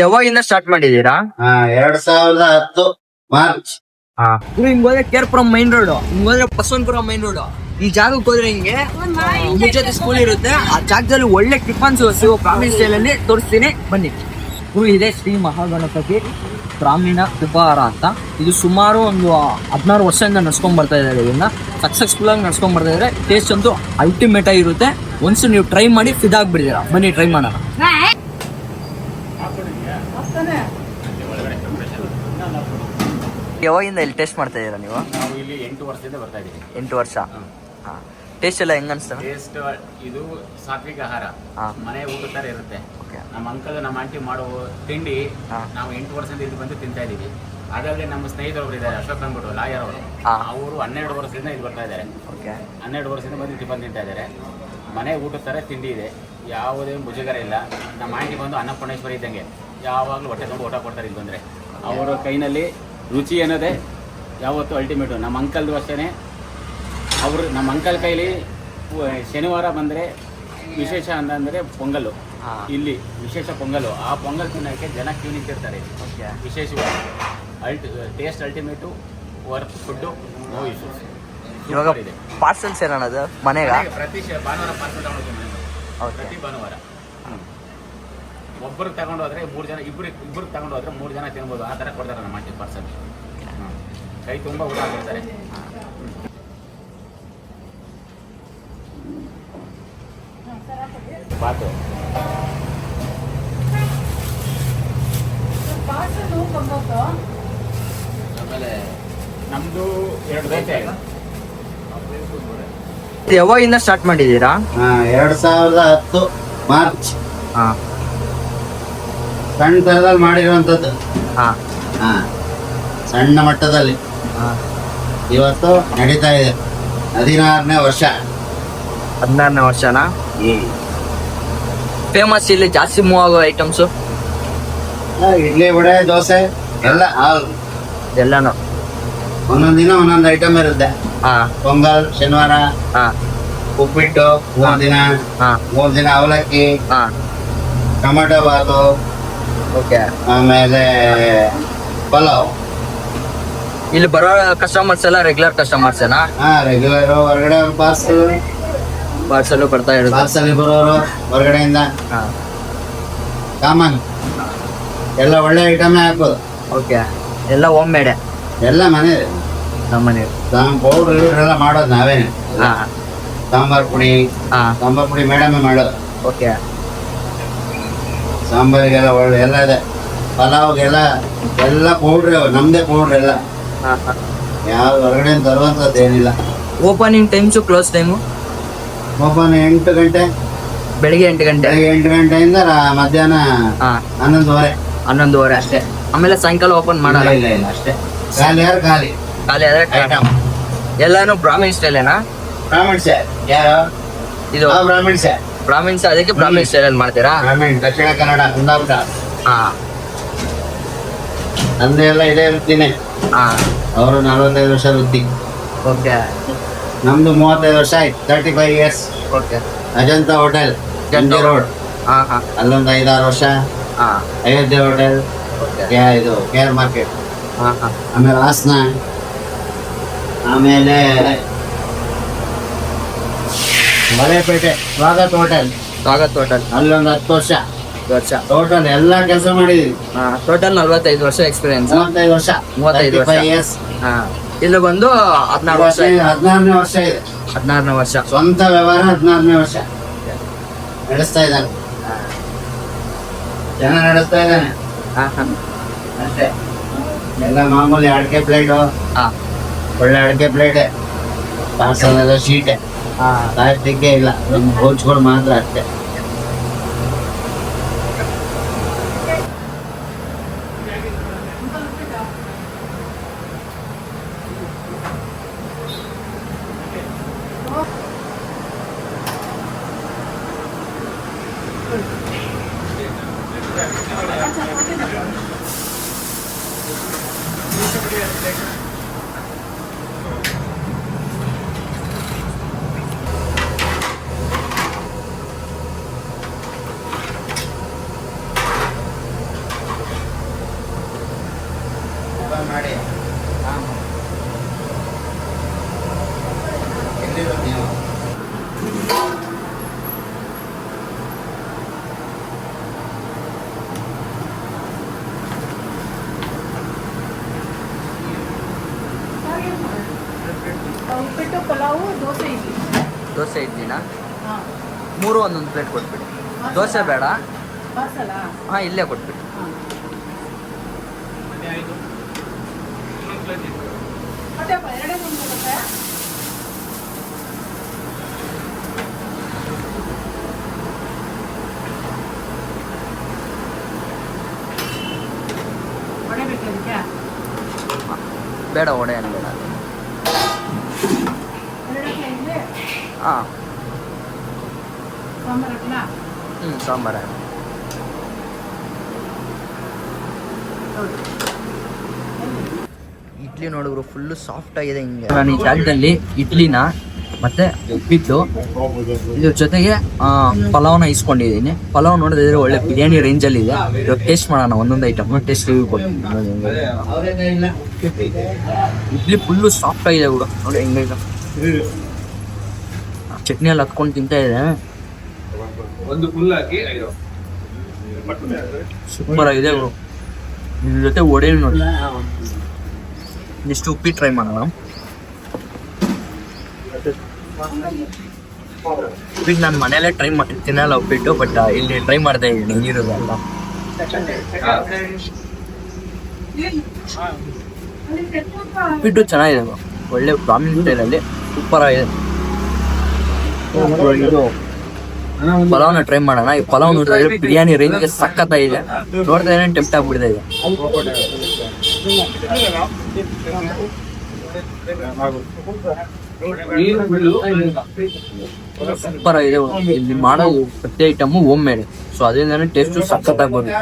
ಯಾವಾಗಿಂದ ಸ್ಟಾರ್ಟ್ ಮಾಡಿದೀರಾ? 2010 ಮಾರ್ಚ್. ಹಿಂಗ್ ಹೋದ್ರೆ ಕೇರ್ಪುರಂ ಮೈನ್ ರೋಡ್, ಹಿಂಗ್ ಹೋದ್ರೆ ಬಸವನಪುರ ಮೈನ್ ರೋಡ್. ಈ ಜಾಗಕ್ಕೆ ಹೋದ್ರೆ ಹಿಂಗೆ ಮುಂಚೆ ಸ್ಕೂಲ್ ಇರುತ್ತೆ. ಆ ಜಾಗದಲ್ಲಿ ಒಳ್ಳೆ ಟಿಫನ್ಸ್ ಬ್ರಾಹ್ಮಣ ಸ್ಟೈಲ್ ಅಲ್ಲಿ ತೋರಿಸ್ತೀನಿ, ಬನ್ನಿ. ಇದೆ ಶ್ರೀ ಮಹಾಗಣಪತಿ ಬ್ರಾಹ್ಮಣ ಉಪಹಾರ ಅಂತ. ಇದು ಸುಮಾರು ಒಂದು 16 ವರ್ಷದಿಂದ ನಡ್ಸ್ಕೊಂಡ್ ಬರ್ತಾ ಇದ್ದಾರೆ. ಇದನ್ನ ಸಕ್ಸಸ್ಫುಲ್ ಆಗಿ ನಡ್ಸ್ಕೊಂಡ್ ಬರ್ತಾ ಇದ್ದಾರೆ. ಟೇಸ್ಟ್ ಅಂತೂ ಅಲ್ಟಿಮೇಟ್ ಆಗಿರುತ್ತೆ. ಒಂದ್ಸು ನೀವು ಟ್ರೈ ಮಾಡಿ ಫಿದಾಗ್ಬಿಟ್ಟಿದ್ದೀರಾ. ಬನ್ನಿ ಟ್ರೈ ಮಾಡೋಣ. ಯಾವಾಗಿಂದ ಇಲ್ಲಿ ಟೇಸ್ಟ್ ಮಾಡ್ತಾ ಇದ್ದೀರಾ ನೀವು? ನಾವು ಇಲ್ಲಿ 8 ವರ್ಷದಿಂದ ಬರ್ತಾ ಇದ್ದೀವಿ. 8 ವರ್ಷ. ಟೇಸ್ಟ್ ಎಲ್ಲ ಹೆಂಗ ಅನ್ಸ್ತಾ? ಟೇಸ್ಟ್ ಇದು ಸಾತ್ವಿಕ ಆಹಾರ, ಮನೆ ಊಟ ತರ ಇರುತ್ತೆ. ನಮ್ಮ ಅಂಕಲ್ ನಮ್ಮ ಆಂಟಿ ಮಾಡೋ ತಿಂಡಿ ನಾವು 8 ವರ್ಷದಿಂದ ಇಲ್ಲಿ ಬಂದು ತಿಂತಾ ಇದೀವಿ. ಹಾಗಾಗಿ ನಮ್ಮ ಸ್ನೇಹಿತರು ಇದ್ದಾರೆ, ಅಶೋಕ್ ಅಂದ್ಬಿಟ್ಟು ಲಾಯರ್ ಅವರು. ಅವರು 12 ವರ್ಷದಿಂದ ಇಲ್ಲಿ ಬರ್ತಾ ಇದ್ದಾರೆ. 12 ವರ್ಷದಿಂದ ಬಂದು ಟಿಫನ್ ತಿಂತಾ ಇದ್ದಾರೆ. ಮನೆ ಊಟ ತರ ತಿಂಡಿ ಇದೆ, ಯಾವುದೇ ಮುಜುಗರ ಇಲ್ಲ. ನಮ್ಮ ಆಂಟಿ ಬಂದು ಅನ್ನಪೂರ್ಣೇಶ್ವರಿ ಇದ್ದಂಗೆ ಯಾವಾಗಲೂ ಹೊಟ್ಟೆ ತುಂಬ ಊಟ ಕೊಡ್ತಾರೆ ಇಲ್ಲಿ ಬಂದರೆ. ಅವರ ಕೈನಲ್ಲಿ ರುಚಿ ಅನ್ನೋದೇ ಯಾವತ್ತು ಅಲ್ಟಿಮೇಟು. ನಮ್ಮ ಅಂಕಲ್ದು ಅಷ್ಟೇ. ಅವರು ನಮ್ಮ ಅಂಕಲ್ ಕೈಲಿ ಶನಿವಾರ ಬಂದರೆ ವಿಶೇಷ ಅಂತಂದರೆ ಪೊಂಗಲ್ಲು. ಇಲ್ಲಿ ವಿಶೇಷ ಪೊಂಗಲ್ಲು. ಆ ಪೊಂಗಲ್ ತಿನ್ನೋಕ್ಕೆ ಜನ ಕ್ಯೂ ನಿಂತಿರ್ತಾರೆ. ವಿಶೇಷವಾಗಿ taste ultimate, work food, no issues. ಇವಾಗ ಪಾರ್ಸಲ್ಸ್ ಏನನ್ನೋದು ಮನೆಗೆ ಪ್ರತಿ ಭಾನುವಾರ ಪಾರ್ಸಲ್ ತಗೊಂಡು ಪ್ರತಿ ಭಾನುವಾರ ಒಬ್ಬರಿಗೆ ತಗೊಂಡು ಹೋದ್ರೆ 3 ಜನ, ಇಬ್ಬರಿಗೆ ತಗೊಂಡು ಹೋದ್ರೆ 3 ಜನ ತಿನ್ಬೋದು. ಆ ಥರ ಕೊಡ್ತಾರೆ ನಮ್ಮ ಆಂಟಿ ಪಾರ್ಸಲ್. ಕೈ ತುಂಬ ಊಟ ಕೊಡ್ತಾರೆ. ಬಾತು ಆಮೇಲೆ ನಮ್ದು 2 ದೋಸೆ. ಯಾವಾಗಿಂದ ಸ್ಟಾರ್ಟ್ ಮಾಡಿದೀರಾ? 2010 ಮಾರ್ಚ್. ಸಣ್ಣ ತರದಲ್ಲಿ ಮಾಡಿರುವಂಥದ್ದು. ಸಣ್ಣ ಮಟ್ಟದಲ್ಲಿ ಇವತ್ತು ನಡೀತಾ ಇದೆ. 16ನೇ ವರ್ಷ. 16ನೇ ವರ್ಷನಾ? ಫೇಮಸ್ ಇಲ್ಲಿ ಜಾಸ್ತಿ ಮೂವ್ ಆಗೋ ಐಟಮ್ಸು ಇಡ್ಲಿ, ವಡೆ, ದೋಸೆ ಎಲ್ಲ ಎಲ್ಲಾನು ಒಂದೊಂದು ದಿನ ಒಂದೊಂದು ಐಟಮ್ ಇರುತ್ತೆ. ಪೊಂಗಲ್ ಶನಿವಾರ, ಉಪ್ಪಿಟ್ಟು 3 ದಿನ, 3 ದಿನ ಅವಲಕ್ಕಿ, ಟೊಮೆಟೊ ಬಾತು, ಆಮೇಲೆ ಪಲಾವ್. ಇಲ್ಲಿ ಬರೋ ಕಸ್ಟಮರ್ಸ್ ಎಲ್ಲ ರೆಗ್ಯುಲರ್ ಕಸ್ಟಮರ್ಸ್ ಏನಾ? ರೆಗ್ಯುಲರ್. ಹೊರಗಡೆ ಪಾರ್ಸಲ್ ಬರ್ತಾ ಇರೋದು. ಪಾರ್ಸಲ್ ಬರೋರು ಹೊರಗಡೆಯಿಂದ ಕಾಮನ್ ಎಲ್ಲ ಒಳ್ಳೆ ಐಟಮ್ ಹಾಕೋದು. ಎಲ್ಲ ಹೋಮ್ ಮೇಡೆ, ಎಲ್ಲ ಮನೆ. ನಮ್ಮ ಮನೆ ಪೌಡರ್ ಎಲ್ಲ ಮಾಡೋದು ನಾವೇನೆ. ಸಾಂಬಾರ್ ಪುಡಿ ಮೇಡಮೇ ಮಾಡೋದು. ಸಾಂಬಾರಿಗೆಲ್ಲ ಒಳ್ಳೆ ಎಲ್ಲ ಇದೆ. ಪಲಾವ್ಗೆಲ್ಲ ಎಲ್ಲ ಪೌಡ್ರಿ ನಮ್ದೇ ಪೌಡ್ರ್ ಎಲ್ಲ. ಯಾವ ಹೊರಗಡೆ ತರುವಂಥದ್ದು ಏನಿಲ್ಲ. Opening times close time? Open 8 ಗಂಟೆ, ಬೆಳಿಗ್ಗೆ 8 ಗಂಟೆ. ಬೆಳಿಗ್ಗೆ 8 ಗಂಟೆಯಿಂದ ಮಧ್ಯಾಹ್ನ 11:30 ಅಷ್ಟೇ. ಆಮೇಲೆ ಸಾಯಂಕಾಲ ಓಪನ್ ಮಾಡಲ್ಲ? ಇಲ್ಲ ಅಷ್ಟೇ. ಖಾಲಿ ಆದ್ರೆ ಐಟಮ್ ಎಲ್ಲಾನು ಬ್ರಾಹ್ಮಿನ್ ಸ್ಟೈಲ್ ಏನಾ? ಬ್ರಾಹ್ಮಿಣ್ಸ್ ಯಾರು? ಇದು ಬ್ರಾಹ್ಮಿಣ್ಸ್. ಅದಕ್ಕೆ ಬ್ರಾಹ್ಮಿನ್ ಸ್ಟೈಲ್ ಅಲ್ಲಿ ಮಾಡ್ತೀರಾ? ಬ್ರಾಹ್ಮಿಣ್ ದಕ್ಷಿಣ ಕನ್ನಡ ಕುಂದಾಪುರ. ನಂದು ಎಲ್ಲ ಇದೇ ವೃತ್ತಿನೇ. ಅವರು 45 ವರ್ಷ ವೃತ್ತಿ. ನಮ್ದು 35 ವರ್ಷ ಆಯ್ತು. 35 years. ಅಜಂತ ಹೋಟೆಲ್ ಗಂಜಿ ರೋಡ್, ಅಲ್ಲೊಂದು 5-6 ವರ್ಷ. ಅಯೋಧ್ಯೆ ಹೋಟೆಲ್, ಇದು ಕೇರ್ ಮಾರ್ಕೆಟ್, ಆಮೇಲೆ ಹಾಸನ, ಆಮೇಲೆ ಮಲೆಪೇಟೆ ಸ್ವಾಗತ್ ಹೋಟೆಲ್ ಅಲ್ಲೊಂದು 10 ವರ್ಷ. ಟೋಟಲ್ ಎಲ್ಲ ಕೆಲಸ ಮಾಡಿದೀವಿ. ಟೋಟಲ್ 45 ವರ್ಷ ಎಕ್ಸ್ಪೀರಿಯನ್ಸ್. 35 ವರ್ಷ. ಇಲ್ಲಿ ಬಂದು 16ನೇ ವರ್ಷ ಇದೆ. 16ನೇ ವರ್ಷ ಸ್ವಂತ ವ್ಯವಹಾರ. 16ನೇ ವರ್ಷ ನಡೆಸ್ತಾ ಇದ್ದಾನೆ. ಚೆನ್ನಾಗಿ ನಡೆಸ್ತಾ ಇದ್ದಾನೆ ಅಷ್ಟೇ. ಎಲ್ಲ ಮಾಮೂಲಿ ಅಡಿಕೆ ಪ್ಲೇಟು, ಒಳ್ಳೆ ಅಡಿಕೆ ಪ್ಲೇಟೆ. ಪಾರ್ಸಲ್ ಎಲ್ಲ ಶೀಟೆ. ಪ್ಲಾಸ್ಟಿಕ್ಕೇ ಇಲ್ಲ, ಗೋಚ್ಗಳು ಮಾತ್ರ ಅಷ್ಟೇ. ಮಾಡಿ ಎಲ್ಲಿರೋದು ನೀವು? ಉಪ್ಪಿಟ್ಟು ಪಲಾವು ದೋಸೆ ಇಡ್ಲಿ. ದೋಸೆ ಇಡ್ಲಿನ ಹಾಂ 3 ಒಂದೊಂದು ಪ್ಲೇಟ್ ಕೊಟ್ಬಿಡಿ. ದೋಸೆ ಬೇಡ, ಪಾರ್ಸಲಾ? ಹಾಂ ಇಲ್ಲೇ ಕೊಟ್ಬಿಡಿ. ಮತ್ತೆ ಎರಡೇ ಒಂದು ಬರುತ್ತೆ. ವಡೆ ಬೇಕಾ ಅದಕ್ಕೆ? ಬೇಡ, ವಡೆ ಏನು ಬೇಡ. ಎರಡಕ್ಕೆ ಇಡ್ಲಿ ಹಾಂ ಸಾಂಬಾರು ಹಾಕ್ಲಾ? ಸಾಂಬಾರ. ಇಡ್ಲಿ ನೋಡಿದ್ರು ಫುಲ್ಲು ಸಾಫ್ಟ್ ಆಗಿದೆ ಹಿಂಗೆ. ನಾನು ಈ ಜಾಗದಲ್ಲಿ ಇಡ್ಲಿನ ಮತ್ತೆ ಉಪ್ಪಿಟ್ಟು ಇದ್ರ ಜೊತೆಗೆ ಪಲಾವ್ನ ಇಸ್ಕೊಂಡಿದ್ದೀನಿ. ಪಲಾವ್ ನೋಡಿದ್ರೆ ಒಳ್ಳೆ ಬಿರಿಯಾನಿ ರೇಂಜಲ್ಲಿ ಇದೆ. ಇವಾಗ ಟೇಸ್ಟ್ ಮಾಡೋಣ ಒಂದೊಂದು ಐಟಮ್ ಟೇಸ್ಟ್ ರಿವ್ಯೂ ಕೊಡ್ತೀನಿ. ಇಡ್ಲಿ ಫುಲ್ಲು ಸಾಫ್ಟ್ ಆಗಿದೆ ಕೂಡ ನೋಡಿ ಹೆಂಗೈತೆ. ಚಟ್ನಿ ಎಲ್ಲ ಹತ್ಕೊಂಡು ತಿಂತಾ ಇದೆ. ಸೂಪರ್ ಆಗಿದೆ ಇದ್ರ ಜೊತೆ ವಡೆ ನೋಡಿ. ನೆಕ್ಸ್ಟ್ ಉಪ್ಪಿಟ್ಟು ಟ್ರೈ ಮಾಡೋಣ. ಉಪ್ಪಿಟ್ಟು ನಾನು ಮನೇಲೆ ಟ್ರೈ ಮಾಡಿ ತಿನ್ನಲ್ಲ ಉಪ್ಪಿಟ್ಟು, ಬಟ್ ಇಲ್ಲಿ ಟ್ರೈ ಮಾಡ್ತಾ ಇದ್ದೀನಿ ಹೆಂಗಿರೋದು ಅಂತ. ಉಪ್ಪಿಟ್ಟು ಚೆನ್ನಾಗಿದೆ, ಒಳ್ಳೆ ಬ್ರಾಹ್ಮಿನ್ ಸ್ಟೈಲಲ್ಲಿ ಸೂಪರ್ ಆಗಿದೆ. ಇದು ಪಲಾವ್ನ ಟ್ರೈ ಮಾಡೋಣ. ಈ ಪಲಾವ್ ನೋಡಿದ್ರೆ ಬಿರಿಯಾನಿ ರೇಂಜ್ಗೆ ಸಖತ್ತಾಗಿದೆ. ನೋಡ್ತಾ ಏನೇನು ಟೆಂಪ್ಟ್ ಆಗ್ಬಿಡ್ತಾ ಇದೆ. ಸೂಪರ್ ಆಗಿದೆ. ಇಲ್ಲಿ ಮಾಡೋದು ಪ್ರತಿ ಐಟಮು ಹೋಮ್ ಮೇಡ್, ಸೊ ಅದರಿಂದಾನೆ ಟೇಸ್ಟು ಸಖತ್ತಾಗಿ ಬರುತ್ತೆ.